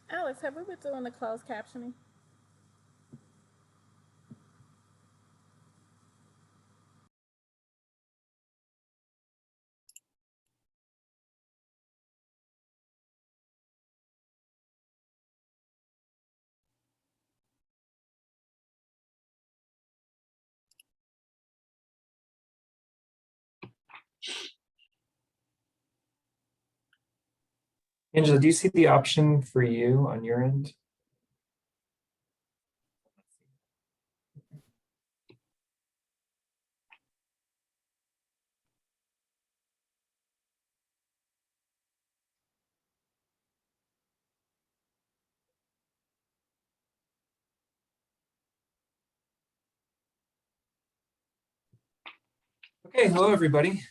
Alex, have we been doing the closed captioning? Angela, do you see the option for you on your end? Okay, hello everybody.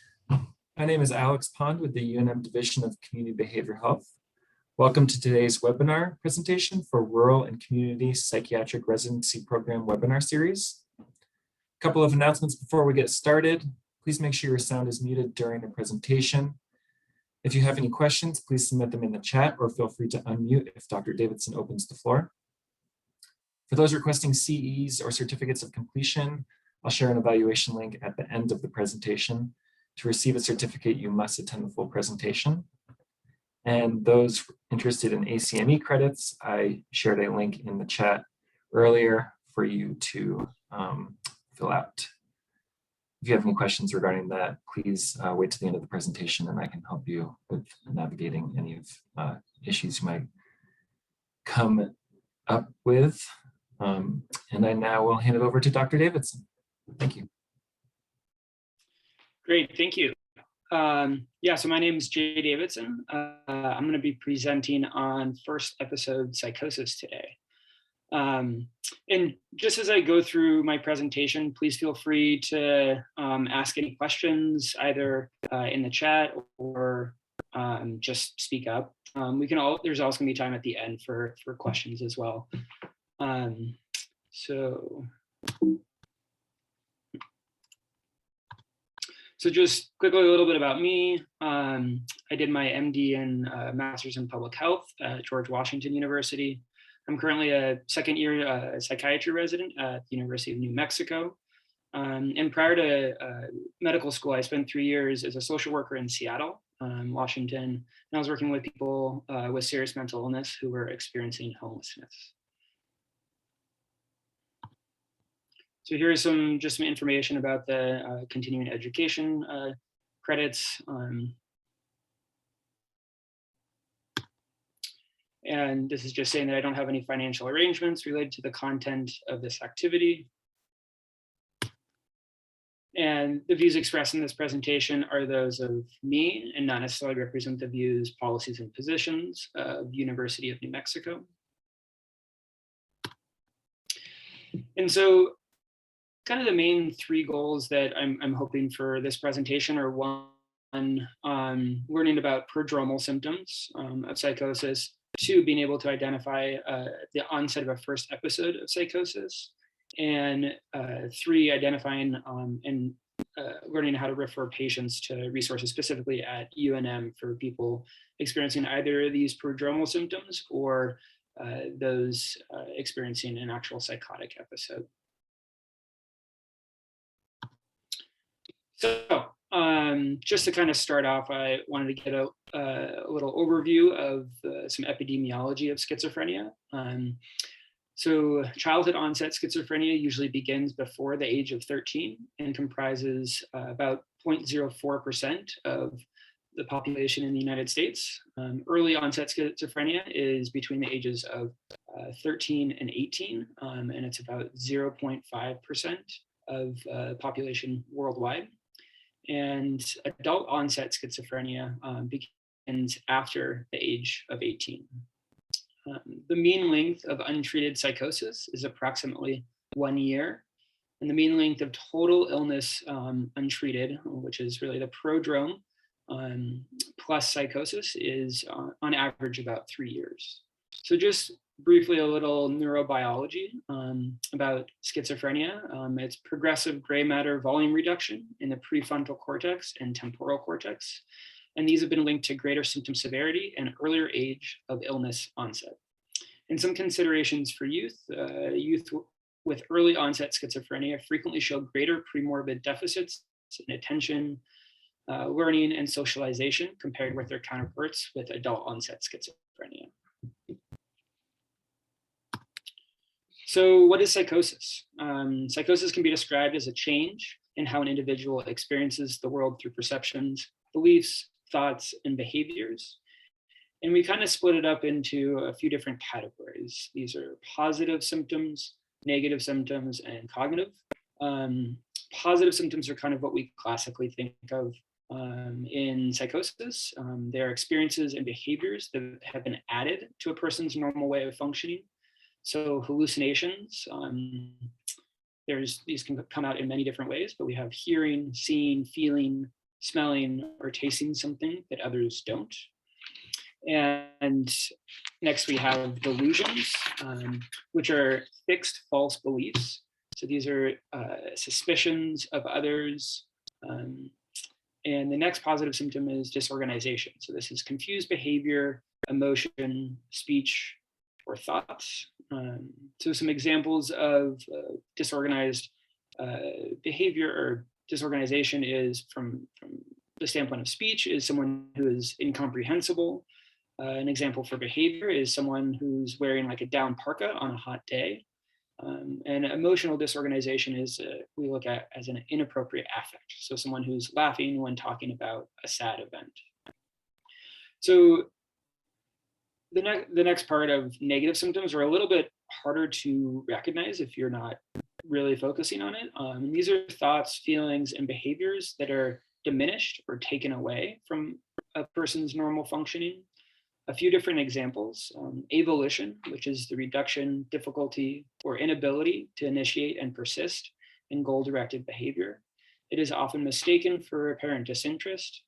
My name is Alex Pond with the UNM Division of Community Behavioral Health. Welcome to today's webinar presentation for Rural and Community Psychiatric Residency Program webinar series. A couple of announcements before we get started. Please make sure your sound is muted during the presentation. If you have any questions, please submit them in the chat or feel free to unmute if Dr. Davidson opens the floor. For those requesting CEs or certificates of completion, I'll share an evaluation link at the end of the presentation. To receive a certificate, you must attend the full presentation. And those interested in ACME credits, I shared a link in the chat earlier for you to fill out. If you have any questions regarding that, please wait to the end of the presentation and I can help you with navigating any of issues you might come up with. And I now will hand it over to Dr. Davidson. Thank you. Great, thank you. So my name is Jay Davidson. I'm going to be presenting on first episode Psychosis today. And just as I go through my presentation, please feel free to ask any questions either in the chat or just speak up. There's also going to be time at the end for questions as well. So just quickly, a little bit about me. I did my MD and Master's in Public Health at George Washington University. I'm currently a second year psychiatry resident at the University of New Mexico. And prior to medical school, I spent 3 years as a social worker in Seattle, Washington. And I was working with people with serious mental illness who were experiencing homelessness. So here's some information about the continuing education credits. And this is just saying that I don't have any financial arrangements related to the content of this activity. And the views expressed in this presentation are those of me and not necessarily represent the views, policies, and positions of the University of New Mexico. And so kind of the main 3 goals that I'm hoping for this presentation are: 1, learning about prodromal symptoms of psychosis; 2, being able to identify the onset of a first episode of psychosis; and 3, identifying and learning how to refer patients to resources specifically at UNM for people experiencing either these prodromal symptoms or those experiencing an actual psychotic episode. So just to kind of start off, I wanted to get a little overview of some epidemiology of schizophrenia. So childhood onset schizophrenia usually begins before the age of 13 and comprises about 0.04% of the population in the United States. Early onset schizophrenia is between the ages of 13 and 18, and it's about 0.5% of the population worldwide. And adult onset schizophrenia begins after the age of 18. The mean length of untreated psychosis is approximately 1 year. And the mean length of total illness untreated, which is really the prodrome plus psychosis, is on average about 3 years. So just briefly, a little neurobiology about schizophrenia. It's progressive gray matter volume reduction in the prefrontal cortex and temporal cortex. And these have been linked to greater symptom severity and earlier age of illness onset. And some considerations for youth. Youth with early onset schizophrenia frequently show greater premorbid deficits in attention, learning, and socialization compared with their counterparts with adult onset schizophrenia. So what is psychosis? Psychosis can be described as a change in how an individual experiences the world through perceptions, beliefs, thoughts, and behaviors. And we kind of split it up into a few different categories. These are positive symptoms, negative symptoms, and cognitive. Positive symptoms are kind of what we classically think of in psychosis. They are experiences and behaviors that have been added to a person's normal way of functioning. So hallucinations, these can come out in many different ways, but we have hearing, seeing, feeling, smelling, or tasting something that others don't. And next we have delusions, which are fixed false beliefs. So these are suspicions of others. And the next positive symptom is disorganization. So this is confused behavior, emotion, speech, or thoughts. So some examples of disorganized behavior or disorganization is from the standpoint of speech is someone who is incomprehensible. An example for behavior is someone who's wearing like a down parka on a hot day. And emotional disorganization is we look at as an inappropriate affect. So someone who's laughing when talking about a sad event. So the next part of negative symptoms are a little bit harder to recognize if you're not really focusing on it. And these are thoughts, feelings, and behaviors that are diminished or taken away from a person's normal functioning. A few different examples: avolition, which is the reduction, difficulty, or inability to initiate and persist in goal-directed behavior. It is often mistaken for apparent disinterest.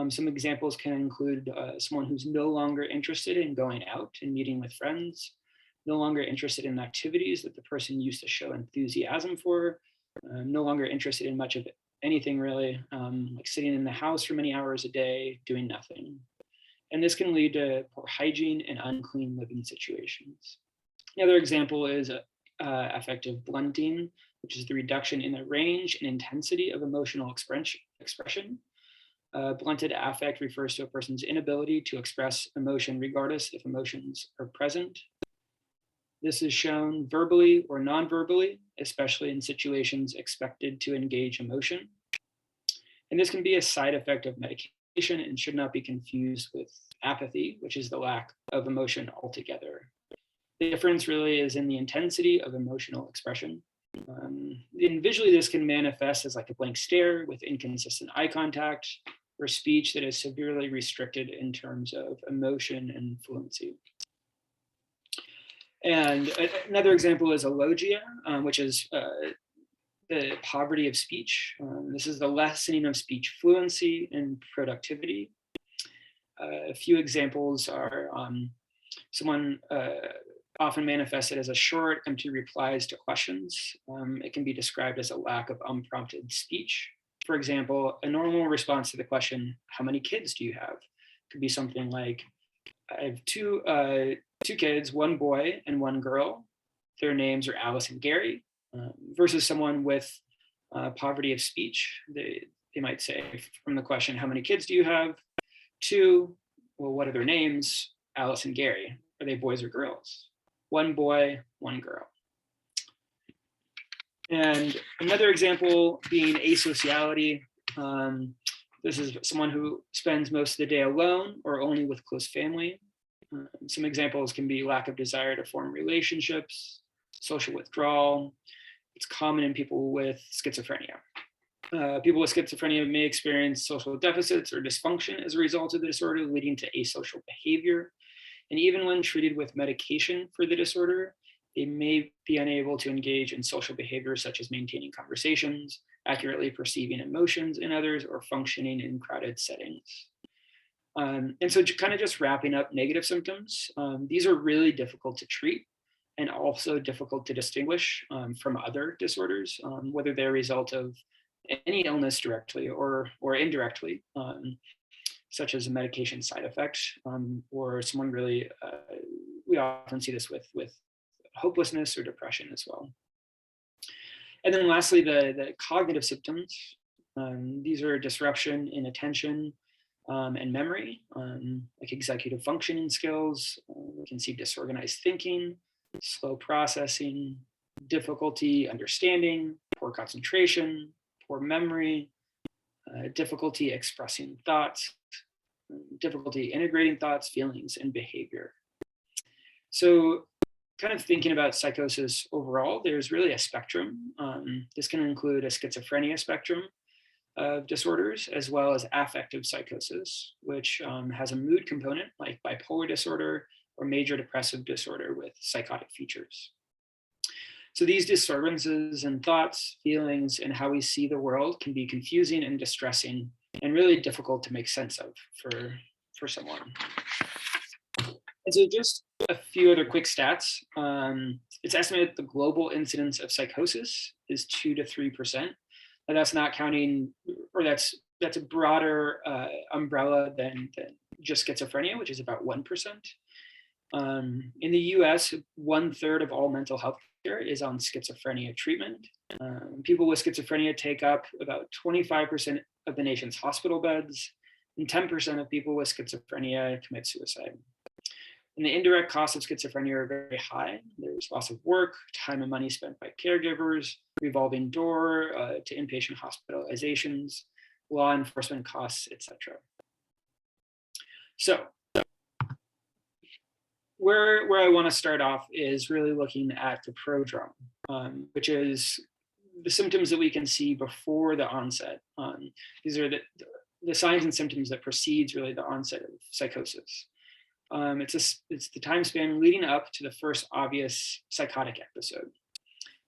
Some examples can include someone who's no longer interested in going out and meeting with friends, no longer interested in activities that the person used to show enthusiasm for, no longer interested in much of anything really, like sitting in the house for many hours a day, doing nothing. And this can lead to poor hygiene and unclean living situations. Another example is affective blunting, which is the reduction in the range and intensity of emotional expression. Blunted affect refers to a person's inability to express emotion regardless if emotions are present. This is shown verbally or non-verbally, especially in situations expected to engage emotion. And this can be a side effect of medication and should not be confused with apathy, which is the lack of emotion altogether. The difference really is in the intensity of emotional expression. And visually, this can manifest as like a blank stare with inconsistent eye contact, or speech that is severely restricted in terms of emotion and fluency. And another example is alogia, which is the poverty of speech. This is the lessening of speech fluency and productivity. A few examples are someone often manifested as a short, empty replies to questions. It can be described as a lack of unprompted speech. For example, a normal response to the question, how many kids do you have? Could be something like, I have two kids, one boy and one girl. Their names are Alice and Gary. Versus someone with poverty of speech, they might say from the question, how many kids do you have? 2, well, what are their names? Alice and Gary. Are they boys or girls? 1 boy, 1 girl. And another example being asociality. This is someone who spends most of the day alone or only with close family. Some examples can be lack of desire to form relationships, social withdrawal. It's common in people with schizophrenia. People with schizophrenia may experience social deficits or dysfunction as a result of the disorder, leading to asocial behavior. And even when treated with medication for the disorder, they may be unable to engage in social behaviors such as maintaining conversations, accurately perceiving emotions in others, or functioning in crowded settings. And so kind of just wrapping up negative symptoms, these are really difficult to treat and also difficult to distinguish from other disorders, whether they're a result of any illness directly or indirectly, such as a medication side effect, or someone really we often see this with hopelessness or depression as well. And then lastly, the cognitive symptoms. These are disruption in attention and memory, like executive functioning skills. We can see disorganized thinking, slow processing, difficulty understanding, poor concentration, poor memory, difficulty expressing thoughts, difficulty integrating thoughts, feelings, and behavior. So kind of thinking about psychosis overall, there's really a spectrum. This can include a schizophrenia spectrum of disorders, as well as affective psychosis, which has a mood component like bipolar disorder or major depressive disorder with psychotic features. So these disturbances in thoughts, feelings, and how we see the world can be confusing and distressing and really difficult to make sense of for someone. And so just a few other quick stats. It's estimated the global incidence of psychosis is 2 to 3%. And that's not counting, or that's a broader umbrella than just schizophrenia, which is about 1%. In the US, 1/3 of all mental health care is on schizophrenia treatment. People with schizophrenia take up about 25% of the nation's hospital beds, and 10% of people with schizophrenia commit suicide. And the indirect costs of schizophrenia are very high. There's loss of work, time and money spent by caregivers, revolving door to inpatient hospitalizations, law enforcement costs, etc. So where I want to start off is really looking at the prodrome, which is the symptoms that we can see before the onset. These are the signs and symptoms that precedes really the onset of psychosis. It's the time span leading up to the first obvious psychotic episode.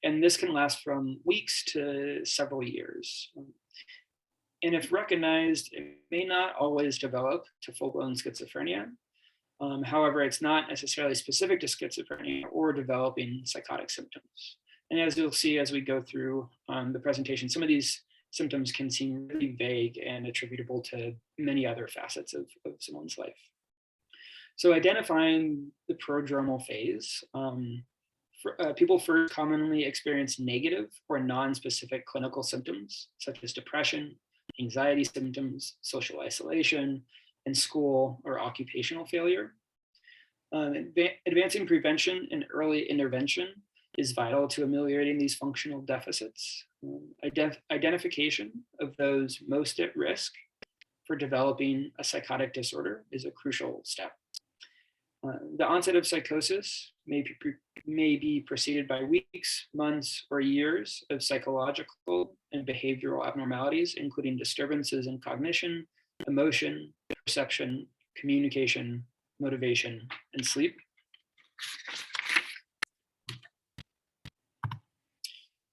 And this can last from weeks to several years. And if recognized, it may not always develop to full-blown schizophrenia. However, it's not necessarily specific to schizophrenia or developing psychotic symptoms. And as you'll see as we go through the presentation, some of these symptoms can seem really vague and attributable to many other facets of someone's life. So identifying the prodromal phase, people first commonly experience negative or non-specific clinical symptoms, such as depression, anxiety symptoms, social isolation, and school or occupational failure. Advancing prevention and early intervention is vital to ameliorating these functional deficits. Identification of those most at risk for developing a psychotic disorder is a crucial step. The onset of psychosis may be preceded by weeks, months, or years of psychological and behavioral abnormalities, including disturbances in cognition, emotion, perception, communication, motivation, and sleep.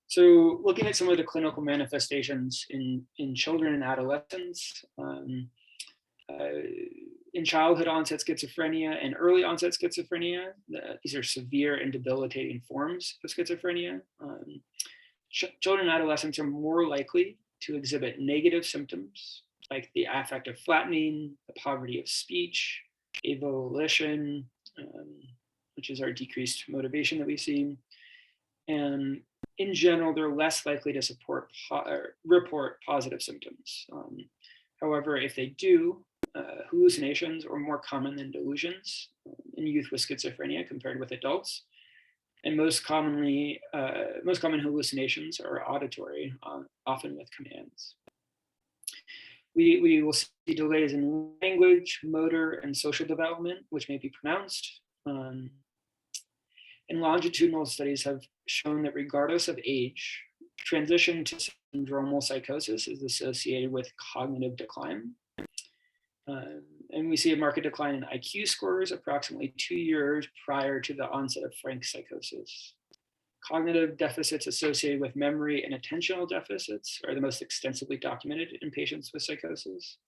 So looking at some of the clinical manifestations in children and adolescents, in childhood onset schizophrenia and early onset schizophrenia, these are severe and debilitating forms of schizophrenia. Children and adolescents are more likely to exhibit negative symptoms like the affective flattening, the poverty of speech, avolition, which is our decreased motivation that we see. And in general, they're less likely to report positive symptoms. However, if they do, hallucinations are more common than delusions in youth with schizophrenia compared with adults. And most common hallucinations are auditory, often with commands. We will see delays in language, motor, and social development, which may be pronounced. And longitudinal studies have shown that regardless of age, transition to syndromal psychosis is associated with cognitive decline. And we see a marked decline in IQ scores approximately 2 years prior to the onset of frank psychosis. Cognitive deficits associated with memory and attentional deficits are the most extensively documented in patients with psychosis.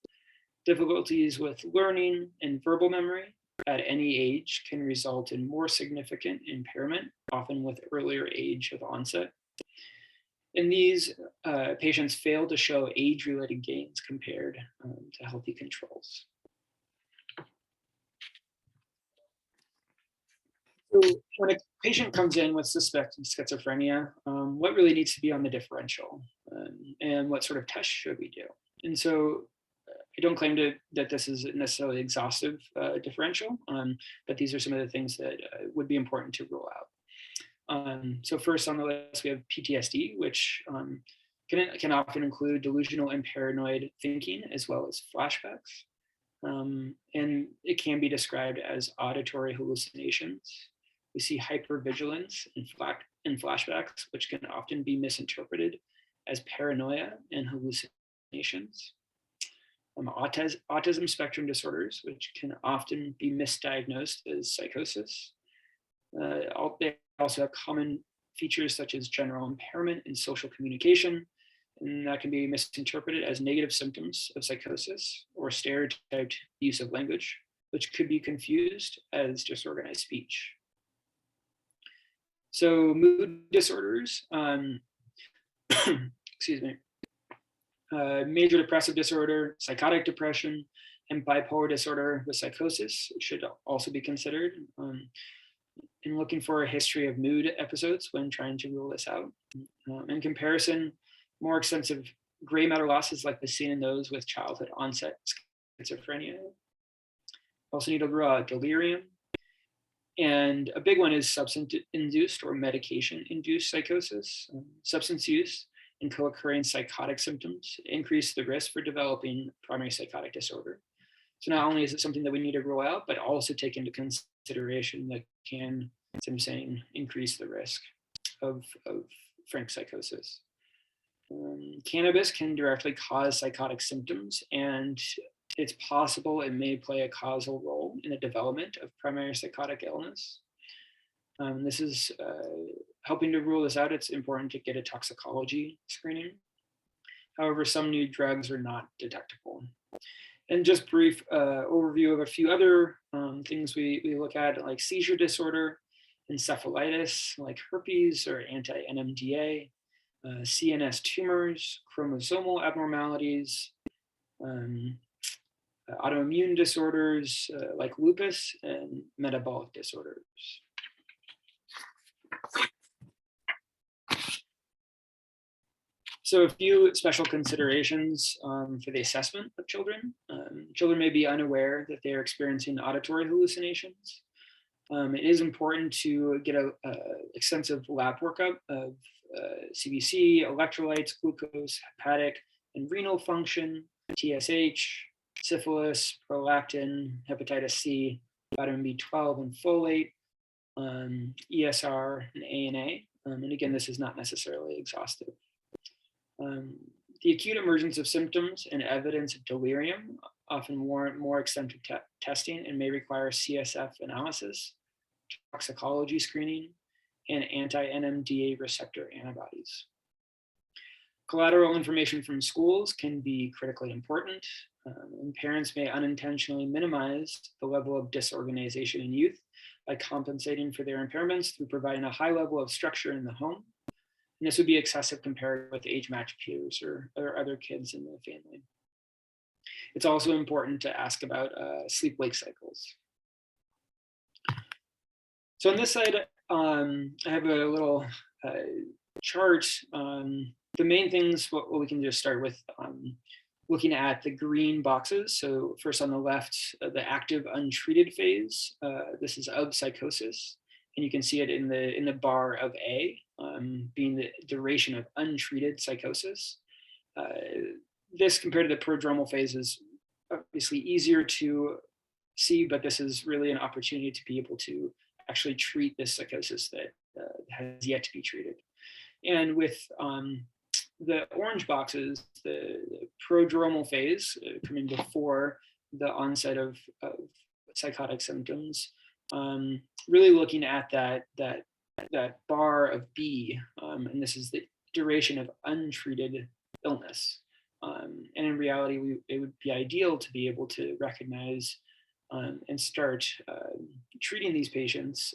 Difficulties with learning and verbal memory at any age can result in more significant impairment, often with earlier age of onset. And these patients fail to show age-related gains compared to healthy controls. So when a patient comes in with suspected schizophrenia, what really needs to be on the differential, and what sort of tests should we do? And so I don't claim that this is necessarily exhaustive differential, but these are some of the things that would be important to rule out. So first on the list, we have PTSD, which can often include delusional and paranoid thinking, as well as flashbacks. And it can be described as auditory hallucinations. We see hypervigilance and flashbacks, which can often be misinterpreted as paranoia and hallucinations. Autism spectrum disorders, which can often be misdiagnosed as psychosis. They also have common features such as general impairment in social communication, and that can be misinterpreted as negative symptoms of psychosis or stereotyped use of language, which could be confused as disorganized speech. So mood disorders, excuse me, major depressive disorder, psychotic depression, and bipolar disorder with psychosis should also be considered. In looking for a history of mood episodes when trying to rule this out. In comparison, more extensive gray matter losses like the seen in those with childhood onset schizophrenia. Also need to rule out delirium. And a big one is substance-induced or medication-induced psychosis. Substance use and co-occurring psychotic symptoms increase the risk for developing primary psychotic disorder. So not only is it something that we need to rule out, but also take into consideration that can, as I'm saying, increase the risk of frank psychosis. Cannabis can directly cause psychotic symptoms, and it's possible it may play a causal role in the development of primary psychotic illness. This is helping to rule this out. It's important to get a toxicology screening. However, some new drugs are not detectable. And just brief overview of a few other things we look at, like seizure disorder, encephalitis, like herpes or anti-NMDA, CNS tumors, chromosomal abnormalities, autoimmune disorders like lupus, and metabolic disorders. So a few special considerations for the assessment of children. Children may be unaware that they are experiencing auditory hallucinations. It is important to get an extensive lab workup of CBC, electrolytes, glucose, hepatic and renal function, TSH, syphilis, prolactin, hepatitis C, vitamin B12 and folate, ESR and ANA. And again, this is not necessarily exhaustive. The acute emergence of symptoms and evidence of delirium often warrant more extensive testing and may require CSF analysis, toxicology screening, and anti-NMDA receptor antibodies. Collateral information from schools can be critically important, and parents may unintentionally minimize the level of disorganization in youth by compensating for their impairments through providing a high level of structure in the home. And this would be excessive compared with age-matched peers or other kids in the family. It's also important to ask about sleep-wake cycles. So on this side, I have a little chart. The main things, what we can just start with looking at the green boxes. So first on the left, the active untreated phase. This is of psychosis. And you can see it in the bar of A, being the duration of untreated psychosis. This compared to the prodromal phase is obviously easier to see, but this is really an opportunity to be able to actually treat this psychosis that has yet to be treated. And with the orange boxes, the prodromal phase coming before the onset of psychotic symptoms, really looking at that bar of B, and this is the duration of untreated illness. And in reality, it would be ideal to be able to recognize and start treating these patients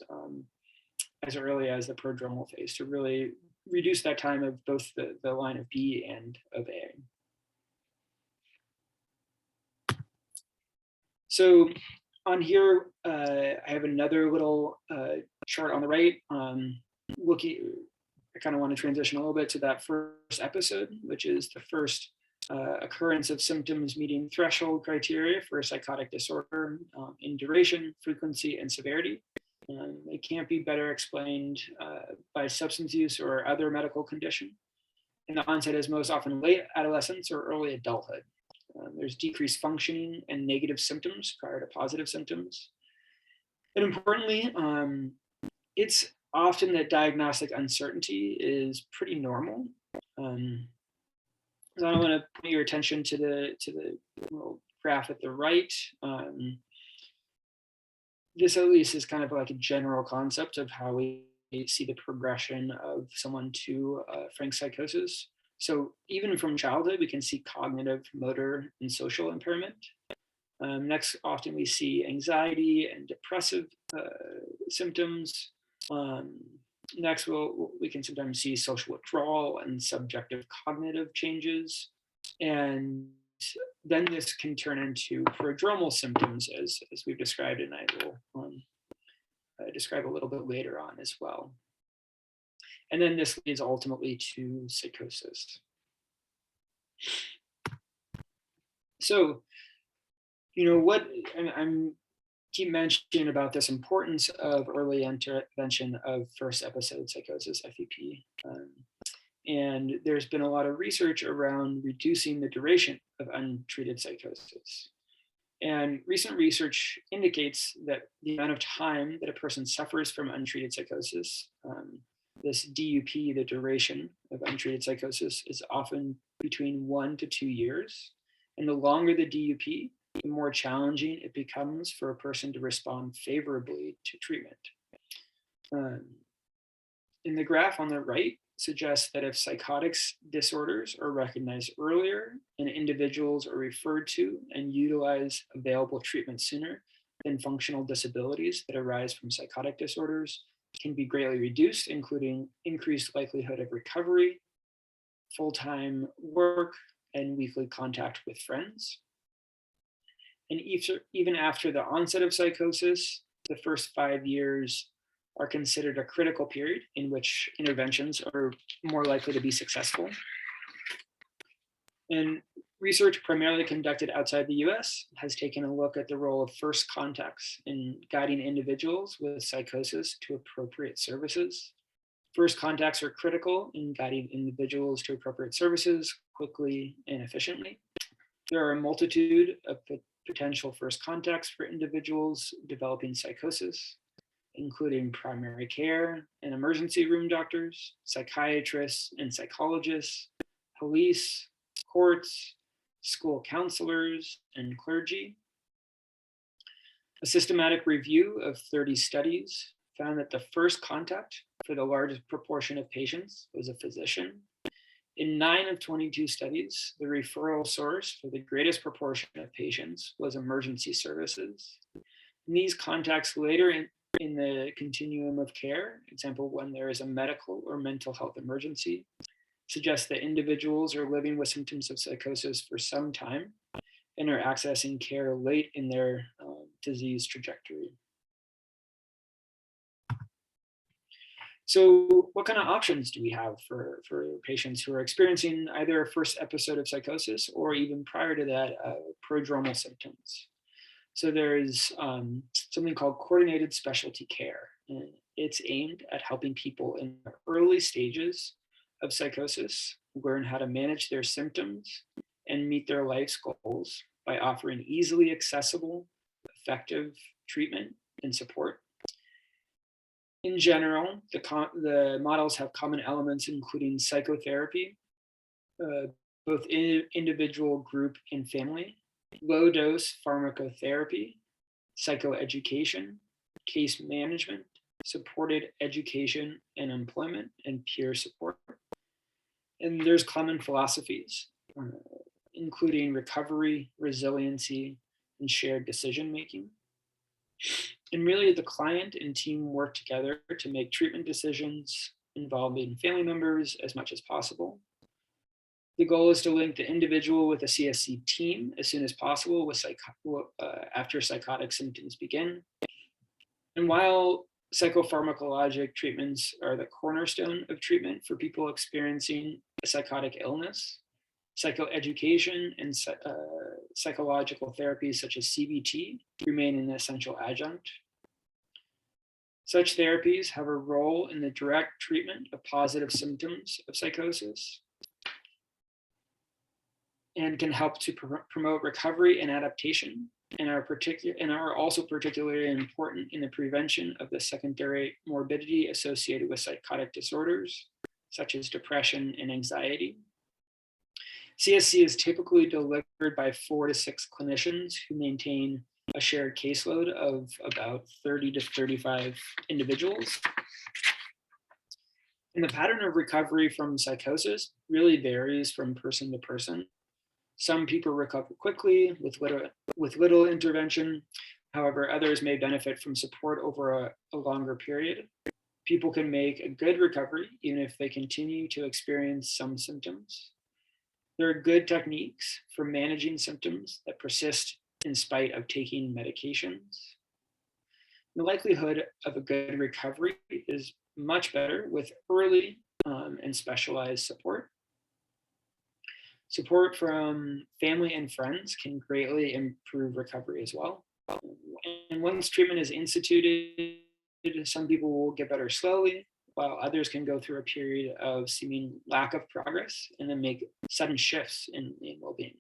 as early as the prodromal phase to really reduce that time of both the line of B and of A. So on here, I have another little chart on the right, I kind of want to transition a little bit to that first episode, which is the first occurrence of symptoms meeting threshold criteria for a psychotic disorder in duration, frequency, and severity. It can't be better explained by substance use or other medical condition. And the onset is most often late adolescence or early adulthood. There's decreased functioning and negative symptoms prior to positive symptoms. And importantly, it's often that diagnostic uncertainty is pretty normal. So I want to put your attention to the little graph at the right. This at least is kind of like a general concept of how we see the progression of someone to frank psychosis. So even from childhood, we can see cognitive, motor, and social impairment. Next, often we see anxiety and depressive symptoms. Next, we can sometimes see social withdrawal and subjective cognitive changes. And then this can turn into prodromal symptoms as we've described, and I will describe a little bit later on as well. And then this leads ultimately to psychosis. So, what I'm keep mentioning about this importance of early intervention of first episode psychosis, FEP. And there's been a lot of research around reducing the duration of untreated psychosis. And recent research indicates that the amount of time that a person suffers from untreated psychosis, this DUP, the duration of untreated psychosis, is often between 1 to 2 years. And the longer the DUP, the more challenging it becomes for a person to respond favorably to treatment. In the graph on the right suggests that if psychotics disorders are recognized earlier and individuals are referred to and utilize available treatment sooner, then functional disabilities that arise from psychotic disorders can be greatly reduced, including increased likelihood of recovery, full-time work, and weekly contact with friends. And even after the onset of psychosis, the first 5 years are considered a critical period in which interventions are more likely to be successful. And research primarily conducted outside the US has taken a look at the role of first contacts in guiding individuals with psychosis to appropriate services. First contacts are critical in guiding individuals to appropriate services quickly and efficiently. There are a multitude of potential first contacts for individuals developing psychosis, including primary care and emergency room doctors, psychiatrists and psychologists, police, courts, school counselors, and clergy. A systematic review of 30 studies found that the first contact for the largest proportion of patients was a physician. In 9 of 22 studies, the referral source for the greatest proportion of patients was emergency services. And these contacts later in the continuum of care, example, when there is a medical or mental health emergency, suggest that individuals are living with symptoms of psychosis for some time and are accessing care late in their disease trajectory. So what kind of options do we have for patients who are experiencing either a first episode of psychosis or even prior to that, prodromal symptoms? So there's something called coordinated specialty care. And it's aimed at helping people in the early stages of psychosis learn how to manage their symptoms and meet their life's goals by offering easily accessible, effective treatment and support. In general, the models have common elements, including psychotherapy, both individual, group, and family, low-dose pharmacotherapy, psychoeducation, case management, supported education and employment, and peer support. And there's common philosophies, including recovery, resiliency, and shared decision-making. And really, the client and team work together to make treatment decisions involving family members as much as possible. The goal is to link the individual with a CSC team as soon as possible with after psychotic symptoms begin. And while Psychopharmacologic treatments are the cornerstone of treatment for people experiencing a psychotic illness. Psychoeducation and psychological therapies such as CBT remain an essential adjunct. Such therapies have a role in the direct treatment of positive symptoms of psychosis and can help to promote recovery and adaptation, and are also particularly important in the prevention of the secondary morbidity associated with psychotic disorders, such as depression and anxiety. CSC is typically delivered by 4 to 6 clinicians who maintain a shared caseload of about 30 to 35 individuals. And the pattern of recovery from psychosis really varies from person to person. Some people recover quickly with little intervention. However, others may benefit from support over a longer period. People can make a good recovery even if they continue to experience some symptoms. There are good techniques for managing symptoms that persist in spite of taking medications. The likelihood of a good recovery is much better with early and specialized support. Support from family and friends can greatly improve recovery as well. And once treatment is instituted, some people will get better slowly, while others can go through a period of seeming lack of progress and then make sudden shifts in well-being.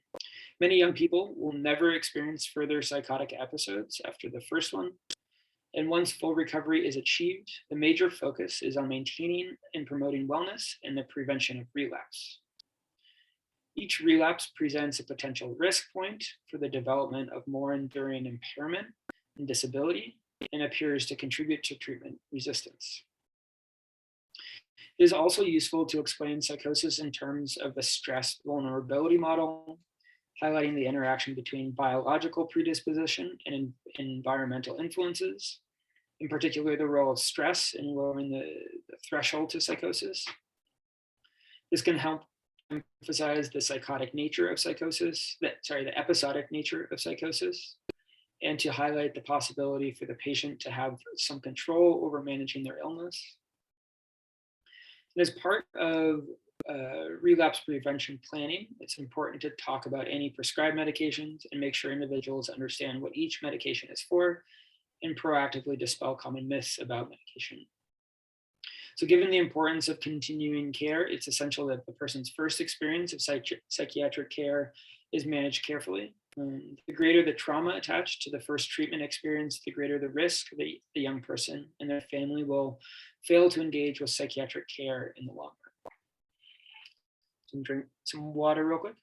Many young people will never experience further psychotic episodes after the first one. And once full recovery is achieved, the major focus is on maintaining and promoting wellness and the prevention of relapse. Each relapse presents a potential risk point for the development of more enduring impairment and disability, and appears to contribute to treatment resistance. It is also useful to explain psychosis in terms of the stress vulnerability model, highlighting the interaction between biological predisposition and environmental influences, in particular the role of stress in lowering the threshold to psychosis. This can help emphasize the psychotic nature of psychosis, the episodic nature of psychosis, and to highlight the possibility for the patient to have some control over managing their illness. And as part of relapse prevention planning, it's important to talk about any prescribed medications and make sure individuals understand what each medication is for, and proactively dispel common myths about medication. So given the importance of continuing care, it's essential that the person's first experience of psychiatric care is managed carefully. The greater the trauma attached to the first treatment experience, the greater the risk that the young person and their family will fail to engage with psychiatric care in the long run. So drink some water real quick.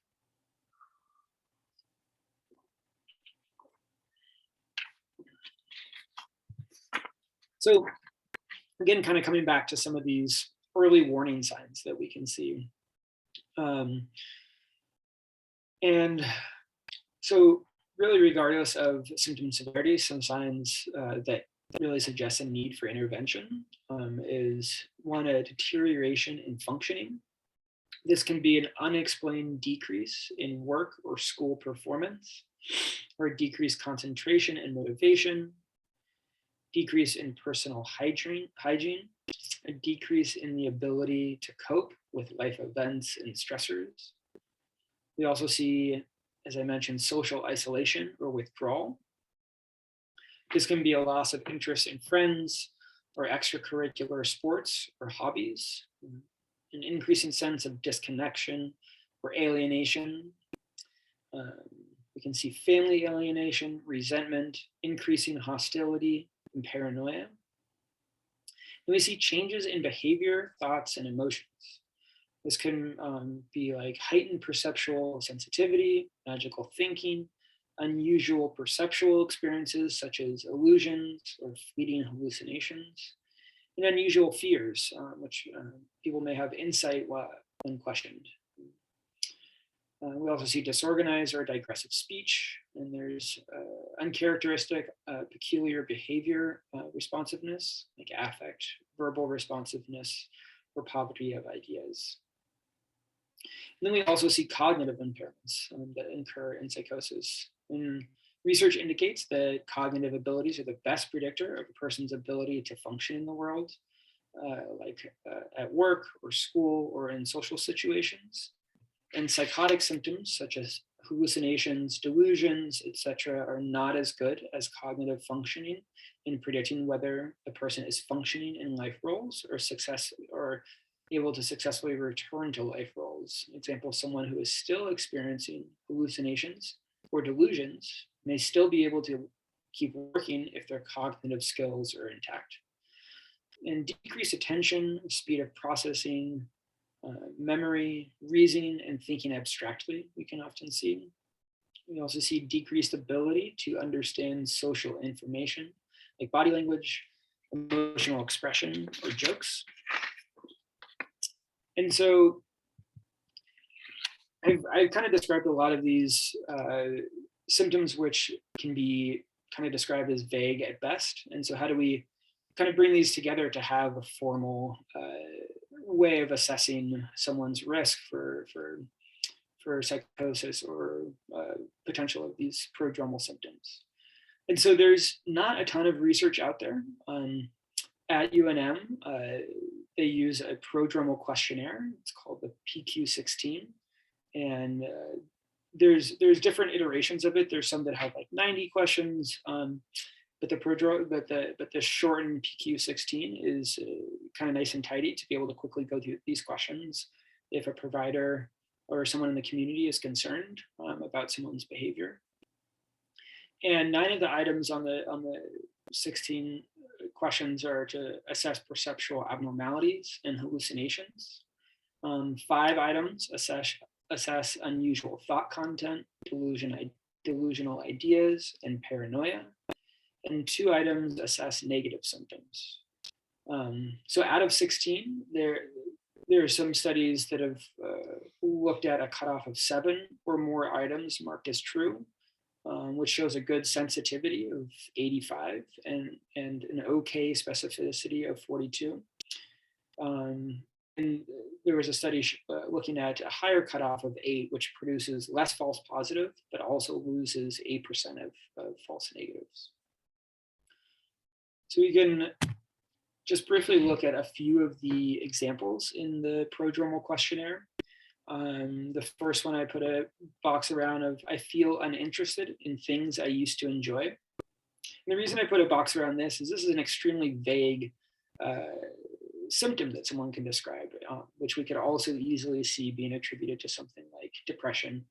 So again, kind of coming back to some of these early warning signs that we can see. And so really, regardless of symptom severity, some signs that really suggest a need for intervention is one, a deterioration in functioning. This can be an unexplained decrease in work or school performance, or a decreased concentration and motivation, decrease in personal hygiene, a decrease in the ability to cope with life events and stressors. We also see, as I mentioned, social isolation or withdrawal. This can be a loss of interest in friends or extracurricular sports or hobbies, an increasing sense of disconnection or alienation. We can see family alienation, resentment, increasing hostility, and paranoia. And we see changes in behavior, thoughts, and emotions. This can be like heightened perceptual sensitivity, magical thinking, unusual perceptual experiences such as illusions or fleeting hallucinations, and unusual fears, which people may have insight when questioned. We also see disorganized or digressive speech, and there's uncharacteristic, peculiar behavior responsiveness, like affect, verbal responsiveness, or poverty of ideas. And then we also see cognitive impairments that occur in psychosis. And Research indicates that cognitive abilities are the best predictor of a person's ability to function in the world, at work or school or in social situations. And psychotic symptoms such as hallucinations, delusions, etc., are not as good as cognitive functioning in predicting whether a person is functioning in life roles or able to successfully return to life roles. Example, someone who is still experiencing hallucinations or delusions may still be able to keep working if their cognitive skills are intact. And decreased attention, speed of processing, memory, reasoning, and thinking abstractly, we can often see. We also see decreased ability to understand social information, like body language, emotional expression, or jokes. And so I've kind of described a lot of these symptoms, which can be kind of described as vague at best. And so how do we kind of bring these together to have a formal way of assessing someone's risk for psychosis or potential of these prodromal symptoms? And so there's not a ton of research out there. At UNM, they use a prodromal questionnaire. It's called the PQ-16. And there's different iterations of it. There's some that have like 90 questions, but the shortened PQ-16 is kind of nice and tidy to be able to quickly go through these questions if a provider or someone in the community is concerned about someone's behavior. And 9 of the items on the 16 questions are to assess perceptual abnormalities and hallucinations. 5 items assess unusual thought content, delusional ideas, and paranoia. And 2 items assess negative symptoms. So out of 16, there are some studies that have looked at a cutoff of 7 or more items marked as true, which shows a good sensitivity of 85 and an okay specificity of 42. And there was a study looking at a higher cutoff of 8, which produces less false positive, but also loses 8% of false negatives. So we can just briefly look at a few of the examples in the prodromal questionnaire. The first one, I put a box around of, I feel uninterested in things I used to enjoy. And the reason I put a box around this is an extremely vague symptom that someone can describe, which we could also easily see being attributed to something like depression.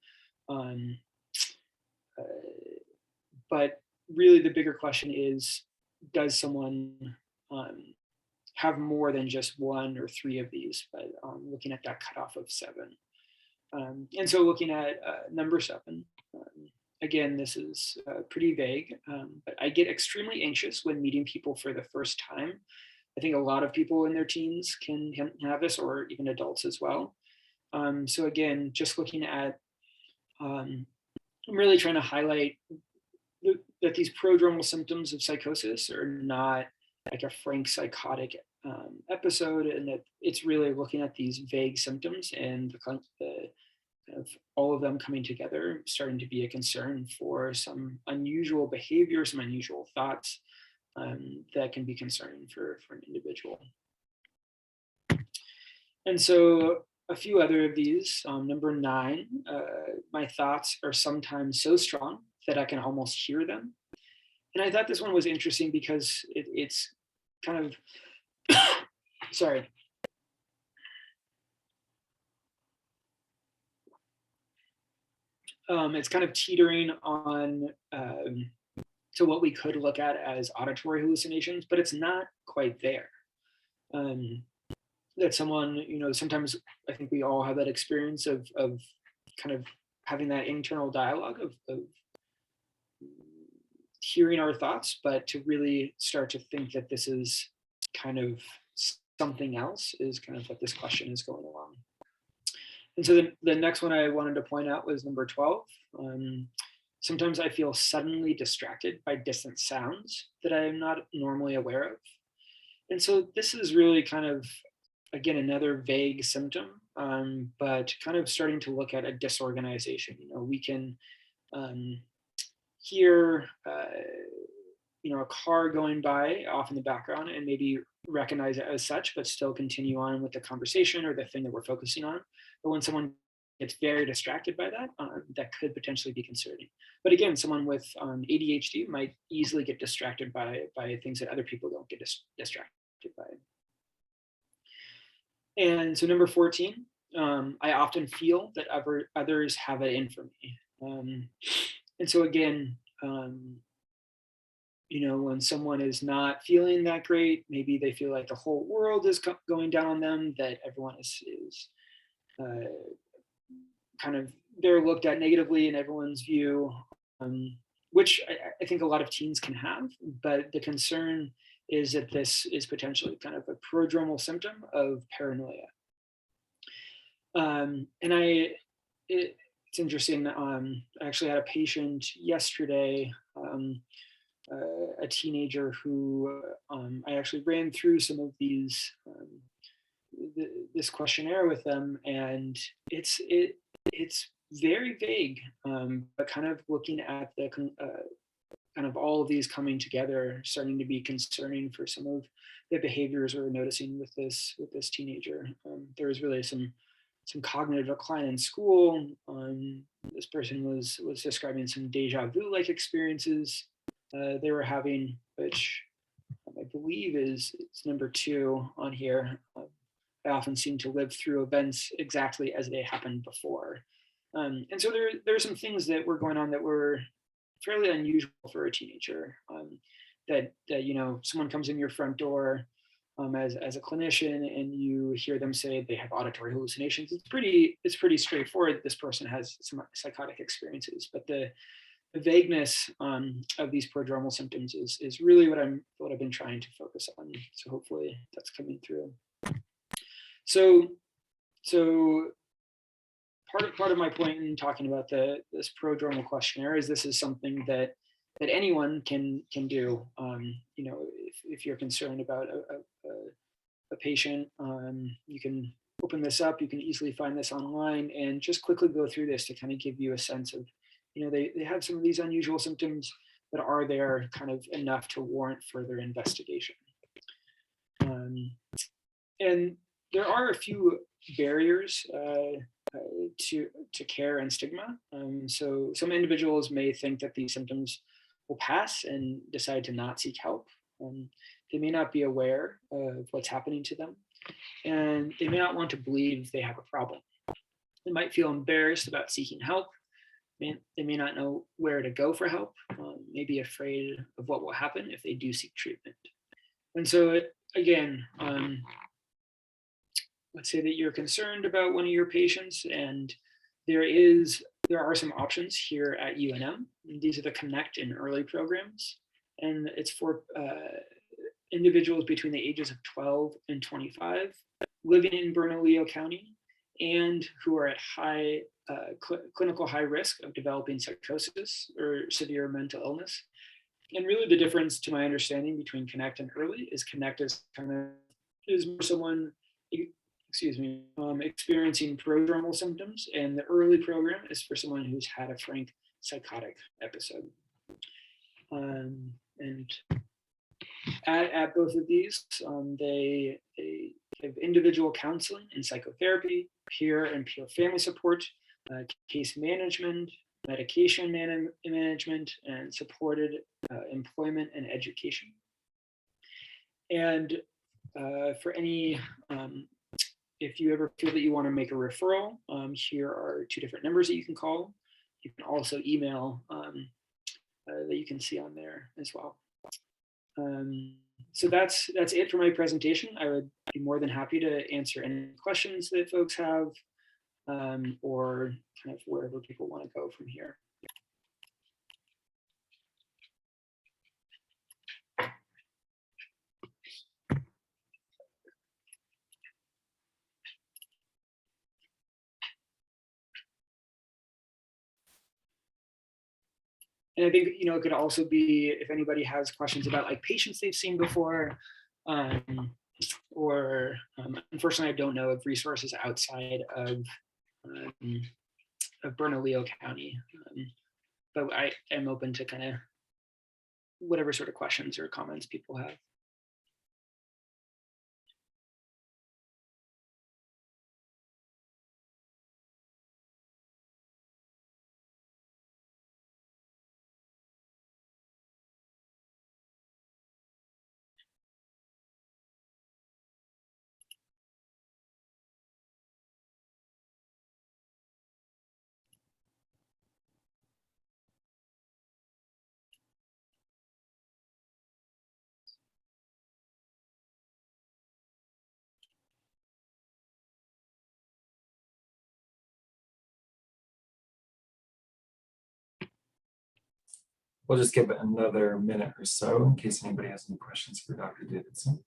But really the bigger question is, does someone have more than just 1 or 3 of these, but looking at that cutoff of 7. And so looking at number 7, again, this is pretty vague, but I get extremely anxious when meeting people for the first time. I think a lot of people in their teens can have this, or even adults as well. So again, just looking at, I'm really trying to highlight that these prodromal symptoms of psychosis are not like a frank psychotic episode, and that it's really looking at these vague symptoms and the kind of all of them coming together, starting to be a concern for some unusual behavior, some unusual thoughts that can be concerning for an individual. And so a few other of these, number 9, my thoughts are sometimes so strong that I can almost hear them. And I thought this one was interesting because it's kind of, sorry. It's kind of teetering on to what we could look at as auditory hallucinations, but it's not quite there. That someone, sometimes I think we all have that experience of kind of having that internal dialogue of hearing our thoughts, but to really start to think that this is kind of something else is kind of what this question is going along. And so the next one I wanted to point out was number 12. Sometimes I feel suddenly distracted by distant sounds that I am not normally aware of. And so this is really kind of, again, another vague symptom, but kind of starting to look at a disorganization. We can hear a car going by off in the background and maybe recognize it as such, but still continue on with the conversation or the thing that we're focusing on. But when someone gets very distracted by that, that could potentially be concerning. But again, someone with ADHD might easily get distracted by things that other people don't get distracted by. And so number 14, I often feel that others have it in for me. And so again, when someone is not feeling that great, maybe they feel like the whole world is going down on them, that everyone is kind of, they're looked at negatively in everyone's view, which I think a lot of teens can have, but the concern is that this is potentially kind of a prodromal symptom of paranoia. And it's interesting, I actually had a patient yesterday, a teenager who I actually ran through some of these, this questionnaire with them, and it's very vague, but kind of looking at the kind of all of these coming together, starting to be concerning for some of the behaviors we're noticing with this teenager. There was really some cognitive decline in school. This person was describing some deja vu-like experiences they were having, which I believe it's number 2 on here. I often seem to live through events exactly as they happened before. And so there are some things that were going on that were fairly unusual for a teenager. That someone comes in your front door as a clinician and you hear them say they have auditory hallucinations. It's pretty straightforward. This person has some psychotic experiences, but the vagueness of these prodromal symptoms is really what I've been trying to focus on. So hopefully that's coming through. So part of my point in talking about this prodromal questionnaire is this is something that anyone can do. If you're concerned about a patient, you can open this up. You can easily find this online and just quickly go through this to kind of give you a sense of, they have some of these unusual symptoms, but are there kind of enough to warrant further investigation? And there are a few barriers to care and stigma. So some individuals may think that these symptoms will pass and decide to not seek help. They may not be aware of what's happening to them, and they may not want to believe they have a problem. They might feel embarrassed about seeking help. They may not know where to go for help, may be afraid of what will happen if they do seek treatment. And so again, let's say that you're concerned about one of your patients, and there are some options here at UNM. These are the Connect and Early programs, and it's for individuals between the ages of 12 and 25 living in Bernalillo County and who are at clinical high risk of developing psychosis or severe mental illness. And really the difference, to my understanding, between Connect and Early is Connect is more someone experiencing prodromal symptoms, and the Early program is for someone who's had a frank psychotic episode. And at both of these, they have individual counseling and psychotherapy, peer and peer family support, case management, medication management, and supported employment and education. And for any, if you ever feel that you want to make a referral, here are 2 different numbers that you can call. You can also email that you can see on there as well. So that's it for my presentation. I would be more than happy to answer any questions that folks have, or kind of wherever people want to go from here. And I think, it could also be if anybody has questions about like patients they've seen before, or unfortunately, I don't know of resources outside of Bernalillo County. but I am open to kind of whatever sort of questions or comments people have. We'll just give it another minute or so in case anybody has any questions for Dr. Davidson.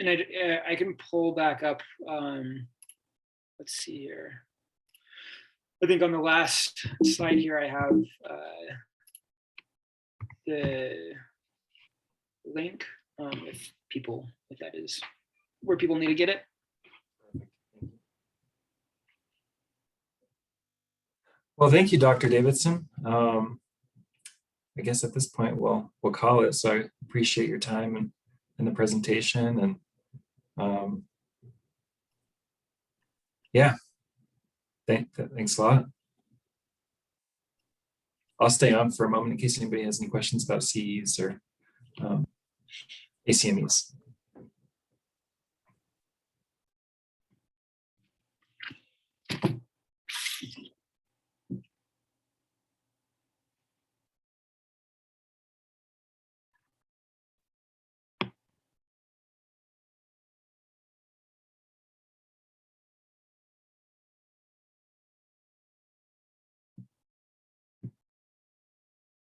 And I can pull back up, let's see here. I think on the last slide here, I have the link if that is where people need to get it. Well, thank you, Dr. Davidson. I guess at this point we'll call it. So I appreciate your time and the presentation, and yeah, thanks a lot. I'll stay on for a moment in case anybody has any questions about CEs or ACMEs.